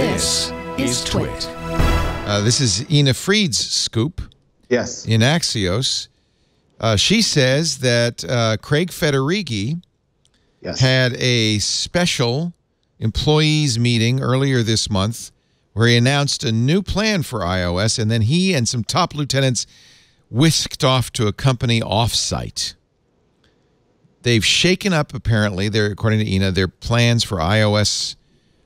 This is TWiT. This is Ina Fried's scoop. Yes. In Axios. She says that Craig Federighi had a special employees meeting earlier this month where he announced a new plan for iOS, and then he and some top lieutenants whisked off to a company offsite. They've shaken up, apparently, according to Ina, their plans for iOS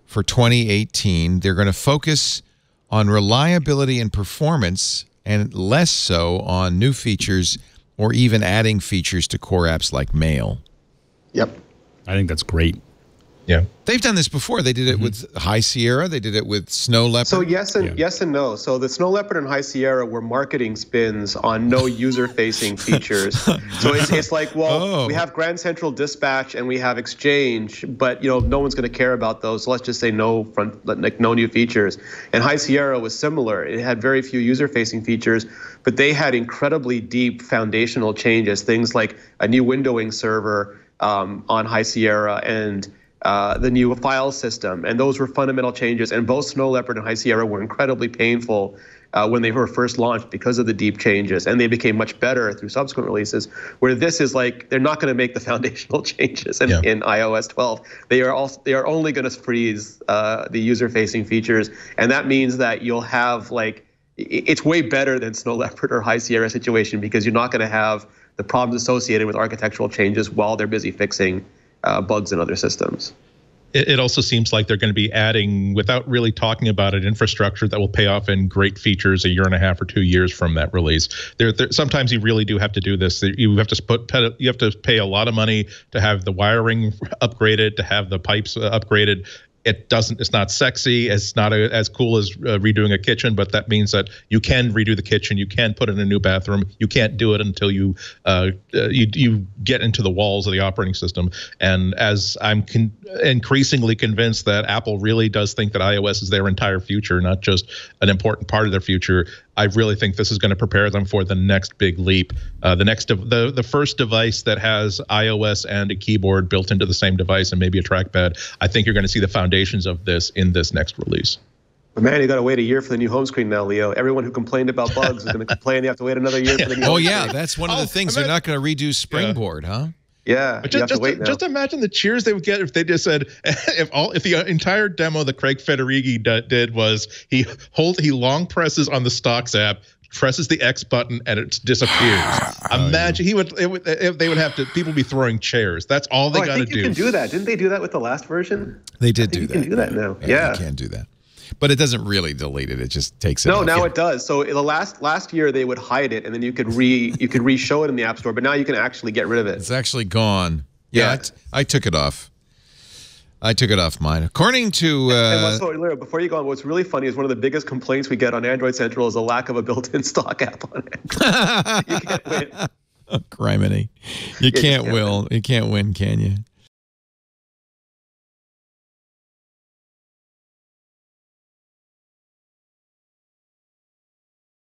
for 2018. They're going to focus on reliability and performance and less so on new features or even adding features to core apps like Mail. Yep. I think that's great. Yeah. They've done this before. They did it with High Sierra. They did it with Snow Leopard. So yes and no. So the Snow Leopard and High Sierra were marketing spins on no user-facing features. So it's like, well, we have Grand Central Dispatch and we have Exchange, but no one's going to care about those. So let's just say no new features. And High Sierra was similar. It had very few user-facing features, but they had incredibly deep foundational changes. Things like a new windowing server on High Sierra and the new file system, and those were fundamental changes. And both Snow Leopard and High Sierra were incredibly painful when they were first launched because of the deep changes, and they became much better through subsequent releases. Where this is like they're not going to make the foundational changes in iOS 12. They are only going to freeze the user-facing features, and that means that you'll have it's way better than Snow Leopard or High Sierra situation because you're not going to have the problems associated with architectural changes while they're busy fixing bugs in other systems. It also seems like they're going to be adding, without really talking about it, infrastructure that will pay off in great features a year and a half or 2 years from that release. Sometimes you really do have to do this. You have to pay a lot of money to have the wiring upgraded, to have the pipes upgraded. It's not sexy. It's not as cool as redoing a kitchen, but that means that you can redo the kitchen. You can put in a new bathroom. You can't do it until you get into the walls of the operating system. And as I'm increasingly convinced that Apple really does think that iOS is their entire future, not just an important part of their future, I really think this is going to prepare them for the next big leap. The first device that has iOS and a keyboard built into the same device and maybe a trackpad. I think you're going to see the foundations of this in this next release. But man, you got to wait a year for the new home screen now, Leo. Everyone who complained about bugs is going to complain you have to wait another year for the new home screen. That's one of the things. They're not going to redo Springboard, huh? Yeah, but just imagine the cheers they would get if they just said, if the entire demo that Craig Federighi did was he long presses on the Stocks app, presses the X button, and it disappears. Imagine they would have to, people be throwing chairs. That's all they got to do. You can do that. Didn't they do that with the last version? They did do that. You can do that now. Yeah, you can do that. But it doesn't really delete it. It just takes it. No, now it does. So the last year they would hide it, and then you could re-show it in the App Store. But now you can actually get rid of it. It's actually gone. Yeah, I took it off. I took it off mine. According to Leo, before you go on, what's really funny is one of the biggest complaints we get on Android Central is a lack of a built-in stock app on Android. You can't win. Oh, criminy. You can't win, can you?